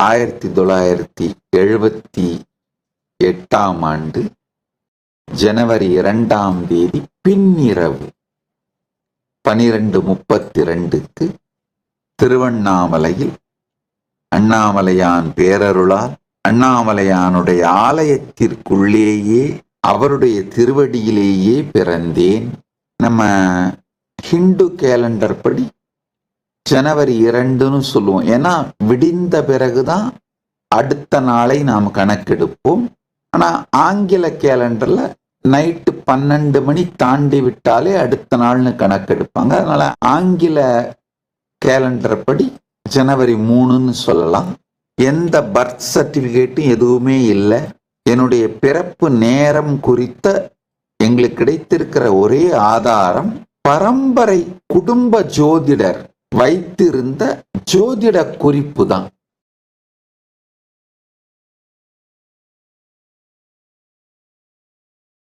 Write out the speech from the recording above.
1978 ஜனவரி 2 பின்னிரவு 12:32 திருவண்ணாமலையில் அண்ணாமலையான் பேரருளால் அண்ணாமலையானுடைய ஆலயத்திற்குள்ளேயே அவருடைய திருவடியிலேயே பிறந்தேன். நம்ம ஹிந்து கேலண்டர் படி ஜனவரி 2ன்னு சொல்லுவோம். ஏன்னா விடிந்த பிறகுதான் அடுத்த நாளை நாம் கணக்கெடுப்போம். ஆனால் ஆங்கில கேலண்டர்ல நைட்டு 12 மணி தாண்டி விட்டாலே அடுத்த நாள்னு கணக்கெடுப்பாங்க. அதனால ஆங்கில கேலண்டர் படி ஜனவரி 3ன்னு சொல்லலாம். எந்த பர்த் சர்டிஃபிகேட்டும் எதுவுமே இல்லை. என்னுடைய பிறப்பு நேரம் குறித்த எங்களுக்கு கிடைத்திருக்கிற ஒரே ஆதாரம் பரம்பரை குடும்ப ஜோதிடர் வைத்திருந்த ஜோதிட குறிப்பு தான்.